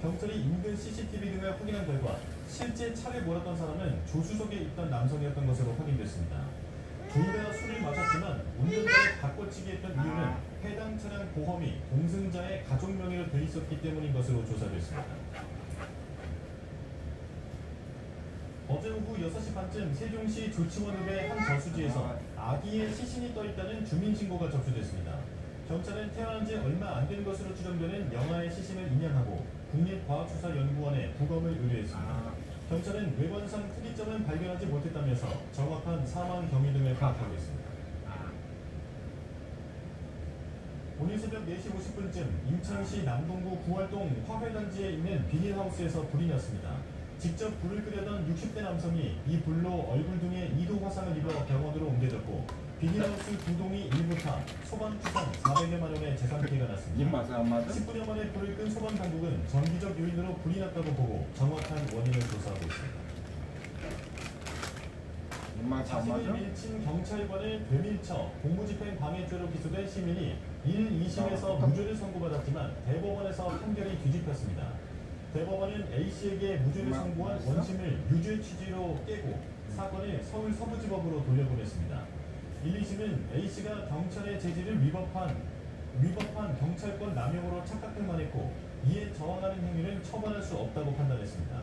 경찰이 인근 CCTV 등을 확인한 결과 실제 차를 몰았던 사람은 조수석에 있던 남성이었던 것으로 확인됐습니다. 둘 다 술을 마셨지만 운전자를 바꿔치기 했던 이유는 해당 차량 보험이 동승자의 가족 명의로 돼 있었기 때문인 것으로 조사됐습니다. 어제 오후 6시 반쯤 세종시 조치원읍의 한 저수지에서 아기의 시신이 떠있다는 주민신고가 접수됐습니다. 경찰은 태어난 지 얼마 안 된 것으로 추정되는 영아의 시신을 인양하고 국립과학수사연구원에 부검을 의뢰했습니다. 경찰은 외관상 특이점은 발견하지 못했다면서 정확한 사망 경위 등을 파악하고 있습니다. 오늘 새벽 4시 50분쯤 인천시 남동구 구월동 화훼단지에 있는 비닐하우스에서 불이 났습니다. 직접 불을 끄려던 60대 남성이 이 불로 얼굴 등에 2도 화상을 입어 병원으로 옮겨졌고 비닐하우스 2동이 일부 타 소방 추산 400여만 원의 재산 피해가 났습니다. 10분여 만에 불을 끈 소방 당국은 전기적 요인으로 불이 났다고 보고 정확한 원인을 조사하고 있습니다. 자신을 밀친 경찰관을 되밀쳐 공무집행 방해죄로 기소된 시민이 1, 2심에서 무죄를 선고받았지만 대법원에서 판결이 뒤집혔습니다. 대법원은 A씨에게 무죄를 선고한 원심을 유죄 취지로 깨고 사건을 서울 서부지법으로 돌려보냈습니다. 1, 2심은 A씨가 경찰의 제지를 위법한 경찰권 남용으로 착각할 만했고 이에 저항하는 행위는 처벌할 수 없다고 판단했습니다.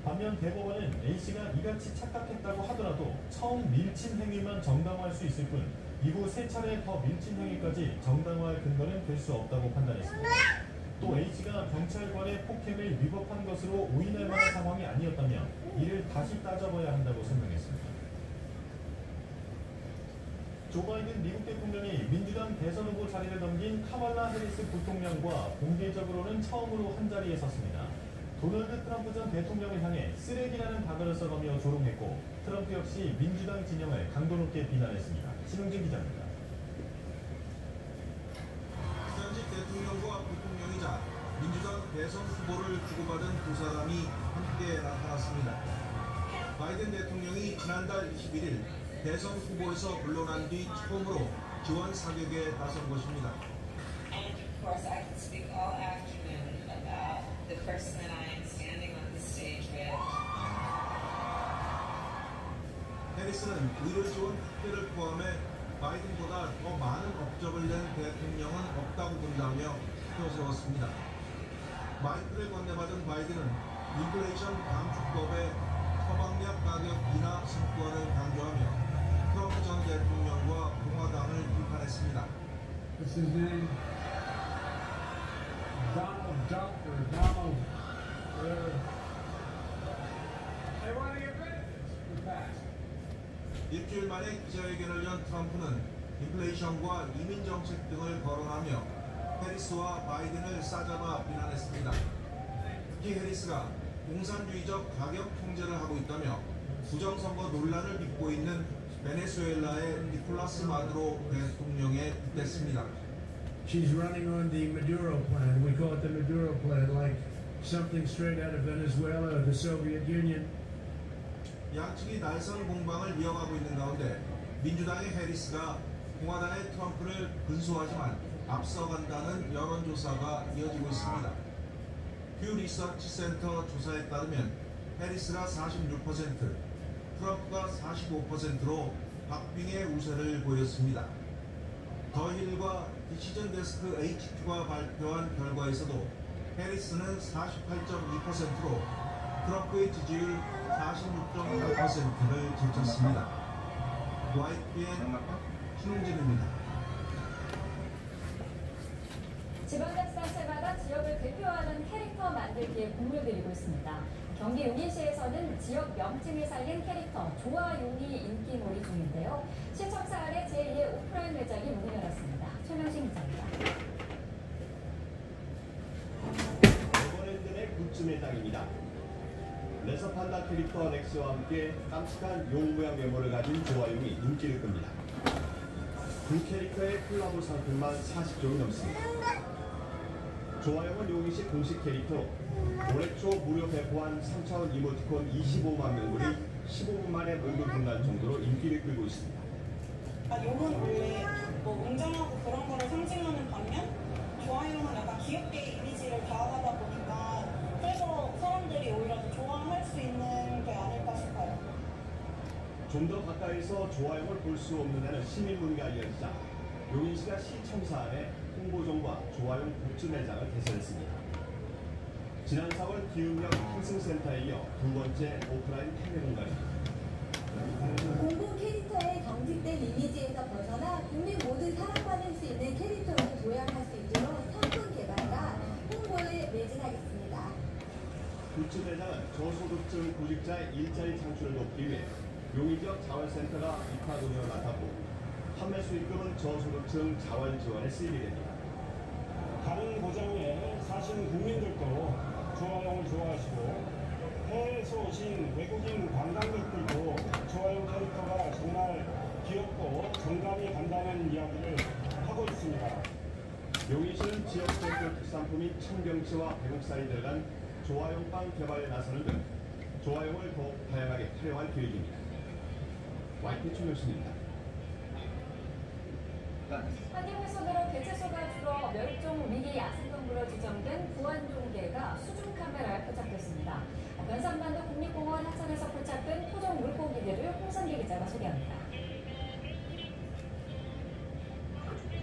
반면 대법원은 A씨가 이같이 착각했다고 하더라도 처음 밀친 행위만 정당화할 수 있을 뿐 이후 3차례 더 밀친 행위까지 정당화할 근거는 될 수 없다고 판단했습니다. 또 A씨가 경찰관의 폭행을 위법한 것으로 오인할 만한 상황이 아니었다며 이를 다시 따져봐야 한다고 설명했습니다. 조 바이든 미국 대통령이 민주당 대선 후보 자리를 넘긴 카말라 해리스 부통령과 공개적으로는 처음으로 한자리에 섰습니다. 도널드 트럼프 전 대통령을 향해 쓰레기라는 단어를 써가며 조롱했고 트럼프 역시 민주당 진영을 강도 높게 비난했습니다. 신흥진 기자입니다. 현직 대통령과 부통령이자 민주당 대선 후보를 주고받은 두 사람이 함께 나타났습니다. 바이든 대통령이 지난달 21일 대선 후보에서 물러난 뒤 처음으로 지원 사격에 나선 것입니다. And of course, I can speak all afternoon about the person that I am standing on the stage with. 해리스는 의료 지원 확대를 포함해 바이든보다 더 많은 업적을 낸 대통령은 없다고 본다며 펴세웠습니다. 마이크를 건네받은 바이든은 인플레이션 감축법의 처방약 가격 인하 승권을 강조하며 트럼프 전 대통령과 공화당을 비판했습니다. This is the Donald Trump or Donald. They want to get rid of this. We passed. 일주일 만에 기자회견을 연 트럼프는 인플레이션과 이민 정책 등을 거론하며 해리스와 바이든을 싸잡아 비난했습니다. 특히 해리스가 공산주의적 가격 통제를 하고 있다며 부정선거 논란을 빚고 있는 베네수엘라의 니콜라스 마두로 대통령에 빗댔습니다. She's running on the Maduro plan. We call it the Maduro plan, like something straight out of Venezuela or the Soviet Union. 양측이 날선 공방을 이어가고 있는 가운데 민주당의 해리스가 공화당의 트럼프를 근소하지만 앞서간다는 여론조사가 이어지고 있습니다. 퓨 리서치 센터 조사에 따르면 해리스가 46%, 트럼프가 45%로 박빙의 우세를 보였습니다. 더 힐과 디시전 데스크 HQ가 발표한 결과에서도 해리스는 48.2%로 트럼프의 지지율 46.8%를 제쳤습니다. YTN 신홍진입니다. 지방자치단체마다 지역을 대표하는 캐릭터 만들기에 공을 들이고 있습니다. 경기 용인시에서는 지역 명칭을 살린 캐릭터 조화용이 인기몰이 중인데요. 시청사 아래 제2의 오프라인 매장이 문을 열었습니다. 최명신 기자입니다. 에버랜드 내 굿즈 매장입니다. 레서판다 캐릭터 렉스와 함께 깜찍한 용 모양 메모를 가진 조화용이 인기를 끕니다. 두 캐릭터의 콜라보 상품만 40종이 넘습니다. 조화용은 용인시 공식 캐릭터로 올해 초 무료 배포한 3차원 이모티콘 25만 명분이 15분 만에 모두 끝날 정도로 인기를 끌고 있습니다. 용은 원래 웅장하고 그런 거를 상징하는 반면 조화용은 약간 귀엽게 이미지를 다가가다 보니까 좀 좀 더 가까이서 조화용을 볼 수 없느냐는 시민 문의가 이어지자 용인시가 시청사 안에 홍보점과 조화용 굿즈 매장을 개설했습니다. 지난 4월 기흥역 행승센터에 이어 두 번째 오프라인 판매 공간입니다. 공공 캐릭터의 경직된 이미지에서 벗어나 국민 모두 사랑받을 수 있는 캐릭터로 조향할 수 있도록 상품 개발과 홍보에 매진하겠습니다. 굿즈 매장은 저소득층 구직자의 일자리 창출을 돕기 위해 용인지역 자활센터가 입학 운영을 맡았고 판매 수익금은 저소득층 자활 지원에 쓰이게 됩니다. 다른 고장에 사시는 국민들도 조화용을 좋아하시고 해외에서 오신 외국인 관광객들도 조화용 캐릭터가 정말 귀엽고 정감이 간다는 이야기를 하고 있습니다. 용인시는 지역 대표 특산품인 청경채와 배목살이 들어간 조화용 빵 개발에 나서는 등 조화용을 더욱 다양하게 활용할 계획입니다. YTN 뉴스입니다. 환경훼손으로 개체수가 줄어 멸종 위기 야생동물로 지정된 부안종개가 수중 카메라에 포착됐습니다. 변산반도 국립공원 하천에서 포착된 토종 물고기들을 홍선기 기자가 소개합니다.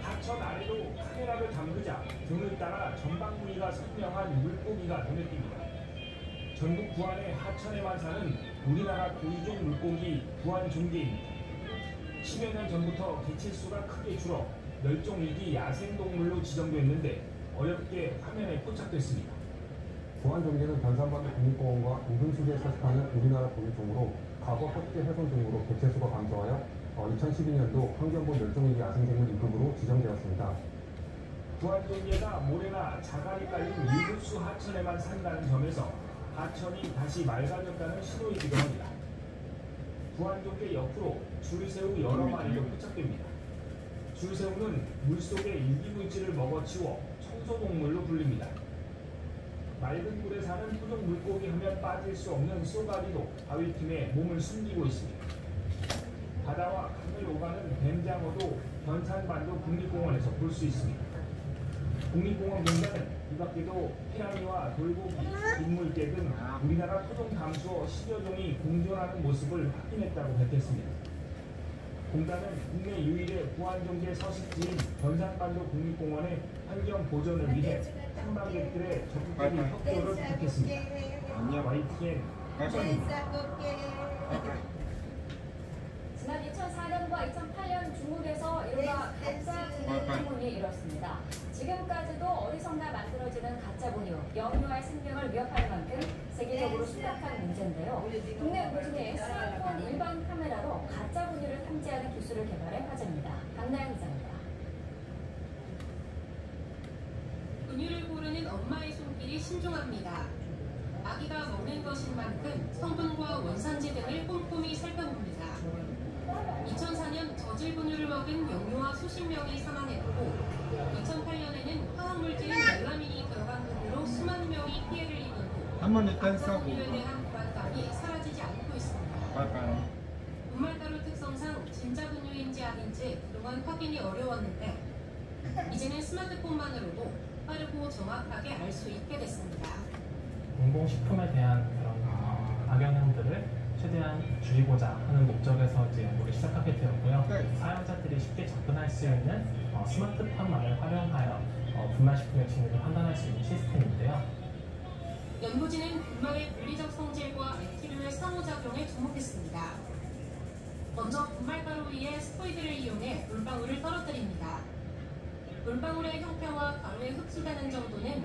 하천 아래로 카메라를 담그자 등을 따라 전방 무늬가 선명한 물고기가 눈에 띕니다. 전국 부안의 하천에만 사는 우리나라 고유종 물고기 부안종개입니다. 10여 년 전부터 개체수가 크게 줄어 멸종위기 야생동물로 지정됐는데 어렵게 화면에 포착됐습니다. 부안종개는 변산반도 국립공원과 인근수지에 서식하는 우리나라 고유종으로 과거 석재 훼손 등으로 개체수가 감소하여 2012년도 환경부 멸종위기 야생생물 2급으로 지정되었습니다. 부안종개가 모래나 자갈이 깔린 일부수 하천에만 산다는 점에서 하천이 다시 맑아졌다는 신호이기도 합니다. 부안종개 옆으로 줄새우 여러 마리도 포착됩니다. 줄새우는 물속의 유기물질을 먹어치워 청소동물로 불립니다. 맑은 물에 사는 토종 물고기 하면 빠질 수 없는 쏘가리도 바위틈에 몸을 숨기고 있습니다. 바다와 강을 오가는 뱀장어도 변산반도 국립공원에서 볼 수 있습니다. 국립공원공단은 이 밖에도 피라미와 돌고기, 인물개 등 우리나라 토종 담수어 10여 종이 공존하는 모습을 확인했다고 밝혔습니다. 공단은 국내 유일의 부안종개 서식지인 변산반도 국립공원의 환경 보존을 위해 탐방객들의 적극적인 협조를 부탁했습니다. YTN 홍선입니다. 지난 2004년과 2008년 중국에서 이른바 가짜 분유 때문이 일었습니다. 지금까지도 어디선가 만들어지는 가짜 분유, 영유아의 생명을 위협할 만큼 세계적으로 심각한 문제인데요. 국내 무진의 스마트폰 일반 카메라로 가짜 분유를 탐지하는 기술을 개발해 화제입니다. 강나영 기자입니다. 분유를 고르는 엄마의 손길이 신중합니다. 아기가 먹는 것인 만큼 성분과 원산지 등을 꼼꼼히 살펴봅니다. 2004년 저질 분유를 먹은 영유아 수십 명이 사망했고 2008년에는 화학물질 멜라민이 들어간 분유로 수만 명이 피해를 입은 후 가짜 분유에 대한 불안감이 사라지지 않고 있습니다. 분말가루 특성상 진짜 분유인지 아닌지 그동안 확인이 어려웠는데 이제는 스마트폰만으로도 빠르고 정확하게 알 수 있게 됐습니다. 공공식품에 대한 그런 악영향들을 최대한 줄이고자 하는 목적에서 이제 연구를 시작하게 되었고요. 사용자들이 쉽게 접근할 수 있는 스마트폰만을 활용하여 분말식품의 진위를 판단할 수 있는 시스템인데요. 연구진은 분말의 물리적 성질과 액티류의 상호작용에 주목했습니다. 먼저 분말가루 위에 스포이드를 이용해 물방울을 떨어뜨립니다. 물방울의 형태와 가루에 흡수되는 정도는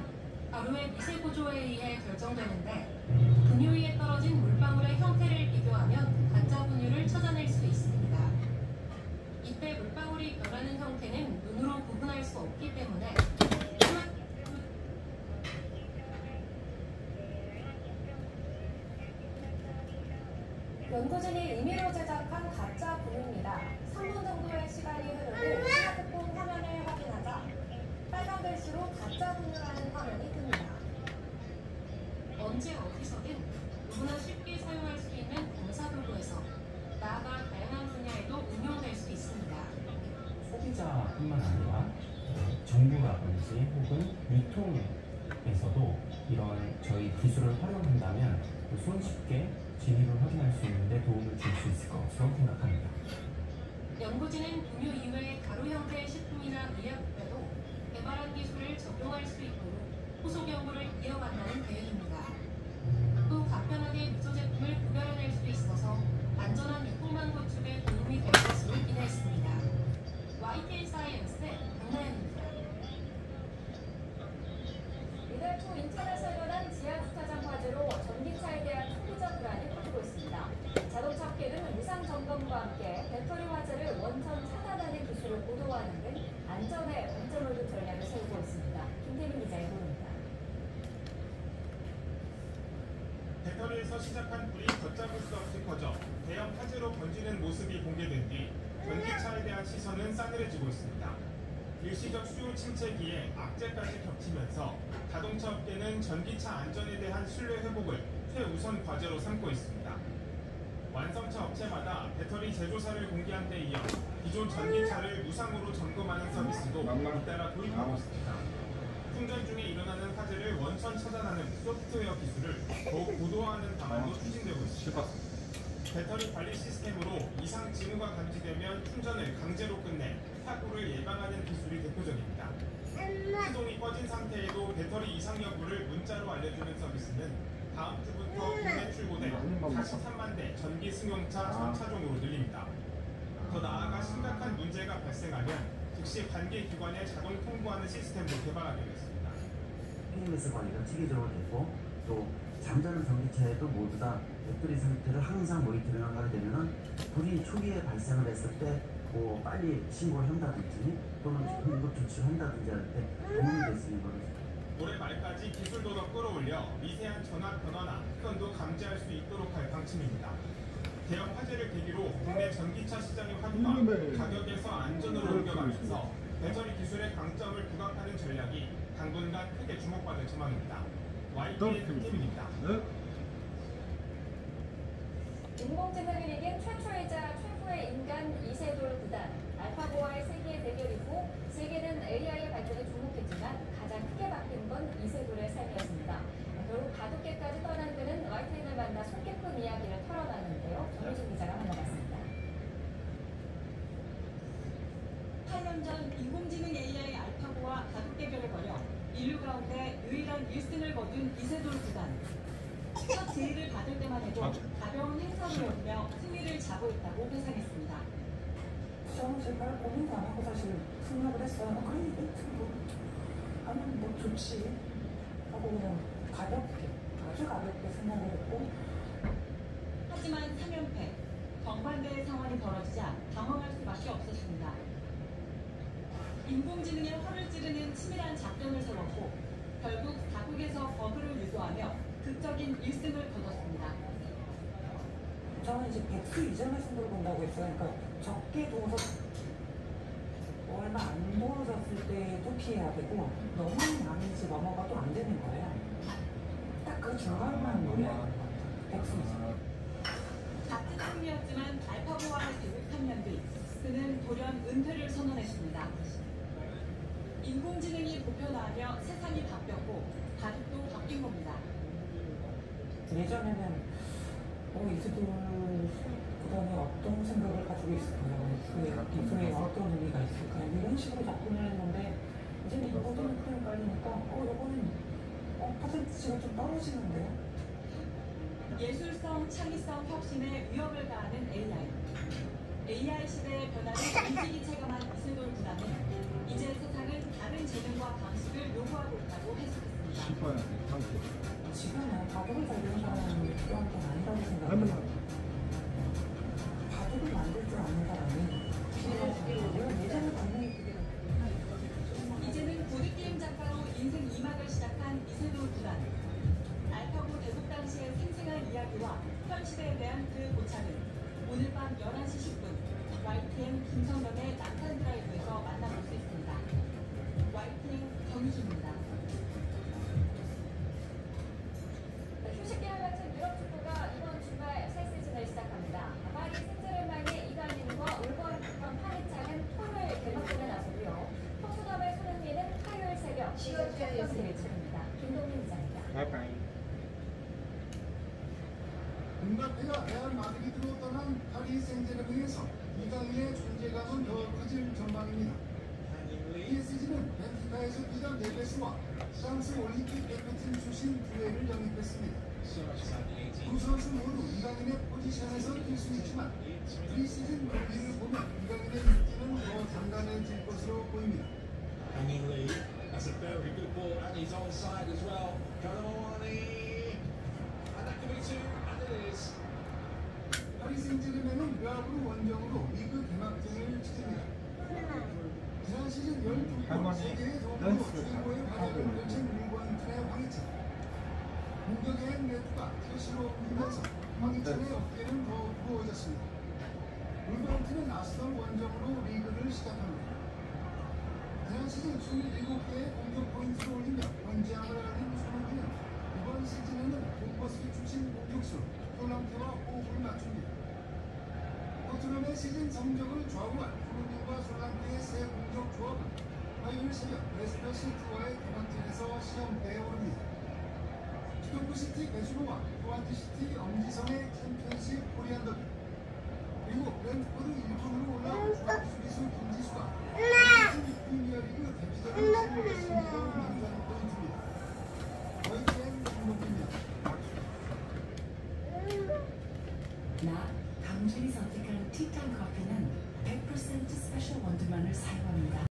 가루의 미세 구조에 의해 결정되는데 분유 위에 떨어진 물방울의 형태를 비교하면 가짜 분유를 찾아낼 수 있습니다. 이때 물방울이 변하는 형태는 눈으로 구분할 수 없기 때문에 연구진이 임의로 제작한 가짜 분유입니다. 3분 정도의 시간이 흐르고 스마트폰 화면을 확인하자 빨간 글씨로 가짜 분유라는 화면이 뜹니다. 언제 어디서든 누구나 쉽게 사용할 수 있는 검사도구에서 나아가 다양한 분야에도 응용될 수 있습니다. 소비자뿐만 아니라 정부라든지 혹은 유통 시장에서도 이런 저희 기술을 활용한다면 손쉽게 진입을 확인할 수 있는데 도움을 줄 수 있을 것으로 생각합니다. 연구진은 분유 이외의 가루 형태의 식품이나 의약품에도 개발한 기술을 적용할 수 있도록 후속 연구를 이어간다는 계획입니다. 또 간편하게 미소 제품을 구별해낼 수 있어서 안전한 유통망 구축에 도움이 될 것으로 기대했습니다. YTN 사이언스의 강나연입니다. 이달 초 인천에서 일어난 지하주차장 화재로 전기차에 대한 소비자 불안이 커지고 있습니다. 자동차 업계는 무상 점검과 함께 배터리 화재를 원천 차단하는 기술을 고도화하는 등 안전에 방점을 둔 전략을 세우고 있습니다. 김태민 기자의 보도입니다. 배터리에서 시작한 불이 걷잡을 수 없이 커져 대형 화재로 번지는 모습이 공개된 뒤 전기차에 대한 시선은 싸늘해지고 있습니다. 일시적 수요 침체기에 악재까지 겹치면서 자동차 업계는 전기차 안전에 대한 신뢰 회복을 최우선 과제로 삼고 있습니다. 완성차 업체마다 배터리 제조사를 공개한 데 이어 기존 전기차를 무상으로 점검하는 서비스도 잇따라 도입하고 있습니다. 충전 중에 일어나는 화재를 원천 차단하는 소프트웨어 기술을 더욱 고도화하는 방안도 추진되고 있습니다. 배터리 관리 시스템으로 이상 징후가 감지되면 충전을 강제로 끝내 사고를 예방하는 기술이 대표적입니다. 시동이 꺼진 상태에도 배터리 이상 여부를 문자로 알려주는 서비스는 다음 주부터 국내 출고된 43만 대 전기 승용차 전 차종으로 늘립니다. 더 나아가 심각한 문제가 발생하면 즉시 관계 기관에 자동 통보하는 시스템도 개발하기로 했습니다. PMS 관리가 체계적으로 되고 또 잠자는 전기차에도 모두 다 배터리 상태를 항상 모니터링을 하게 되면은 불이 초기에 발생을 했을 때 뭐 빨리 신고를 한다든지 또는 응급 조치를 한다든지 할 때 도움이 될 수 있는 거를 올해 말까지 기술도 더 끌어올려 미세한 전압 변화나 흡연도 감지할 수 있도록 할 방침입니다. 대형 화재를 계기로 국내 전기차 시장의 활성화, 가격에서 안전으로 옮겨가면서 배터리 기술의 강점을 부각하는 전략이 당분간 크게 주목받을 전망입니다. YTN 김태민입니다. 인공지능을 이긴 최초이자 최후의 인간 이세돌 구단 알파고와의 세계의 대결이고 세계는 AI의 발전에 주목했지만 가장 크게 바뀐 건 이세돌의 삶이었습니다. 결국 가족계까지 떠난 그는 YTN을 만나 속 깊은 이야기를 털어놨는데요. 정유진 기자가 만나봤습니다. 8년 전 인공지능 AI 알파고와 가족 대결을 벌여 인류 가운데 유일한 1승을 거둔 이세돌 구단. 첫 제의를 받을 때만 해도 가벼운 행사로 여기며 승리를 자부했다고 회상했습니다. 저는 제발 고민도 안 하고 사실 승낙을 했어요. 그래, 아니 뭐 좋지 하고 그냥 가볍게, 아주 가볍게 승낙을 했고. 하지만 3연패, 정반대의 상황이 벌어지자 당황할 수밖에 없었습니다. 인공지능에 허를 찌르는 치밀한 작전을 세웠고 결국 4국에서 버그를 유도하며 극적인 1승을 거뒀습니다. 저는 이제 백수 이전의 승부를 본다고 했어요. 그러니까 적게 둬서 얼마 안 벌어졌을 때도 피해야 되고 너무 많이 이제 넘어가도 안 되는 거예요. 딱 그 중간만 노려야 되는 거예요. 백수 이전. 같은 승리였지만 알파고와의 대결 3년 뒤 그는 돌연 은퇴를 선언했습니다. 인공지능이 보편화하며 세상이 바뀌었고 가족도 바뀐 겁니다. 예전에는 이세돌 구단이 어떤 생각을 가지고 있을까요? 기술에 어떤 의미가 있을까요? 이런 식으로 접근을 했는데 이제는 이 모든 프레임 깔리니까 이거는 퍼센티지가 좀 떨어지는데요? 예술성, 창의성 혁신에 위협을 가하는 AI 시대의 변화를 일찍이 체감한 이세돌 구단은 이제 세상은 다른 재능과 방식을 요구하고 있다고 해석했습니다. 지금은 가족을 살리는 사람이 필요한 건 아니라고 생각해요. 가족을 만들 줄 아는 사람이 필요해요. 예전에 당연히 그게 이제는 보드게임 작가로 인생 2막을 시작한 이세돌 구단. 알파고 대국 당시의 생생한 이야기와 현 시대에 대한 그 고찰은 오늘 밤 11시 10분 YTN 김성명의 남산 드라이브에서 만나볼 수 있습니다. YTN 정희준입니다. 휴식기를 마친 유럽 축구가 이번 주말 새 시즌을 시작합니다. 파리 생제르맹의 이강인과 울버햄프턴 파리차는 토요일 개막전에 나서고요. 포트넘의 손흥민은 화요일 새벽 시즌 첫 경기를 치릅니다. 은바페가 레알 마드리드로 떠난 파리 생제르맹에서 이강인의 존재감은 더 커질 전망입니다. PSG는 벤피카에서 뛰던 네베스와 프랑스 올림픽 대표팀 출신 두에를 영입했습니다. 두 선수 모두 이강인의 포지션에서 뛸 수 있지만 프리시즌 경기를 보면 이강인의 입지는 더 단단해질 것으로 보입니다. Hanging Lee, that's a very good ball and he's onside as well. Cavani, and that could be two, and it is. 파리 생제르맹은 르아브르 원정으로 리그 개막전을 치릅니다. 지난 시즌 12번 세계의 도움으로 최고의 활약을 펼친 울버햄튼의 황희찬. 공격의 네트가 첼시로 옮기면서 황희찬의 어깨는 더 무거워졌습니다. 울버햄튼은 아스널 원정으로 리그를 시작합니다. 지난 시즌 27개의 공격 포인트를 올리며 번지함을 하는 손흥민은 이번 시즌에는 본버스비 출신 공격수 톨랑테와 호흡을 맞춥니다. 토트넘의 시즌 성적을 좌우한 손흥민과 솔랑테의 새 공격 조합은 화요일 새벽 레스터 시티와의 개막전에서 시험대에 오릅니다. 스토크시티 배준호와 토안티시티 엄지성의 챔피언십 코리안 더비, 그리고 브랜트포드 1군으로 올라온 중앙 수비수 김지수가 시즌 프리미어리그 데뷔전을 치르겠습니다. 남전 포인트입니다. 저희는 김동기입니다. 나 당신이 선택한 티탄 커피는 100% 스페셜 원두만을 사용합니다.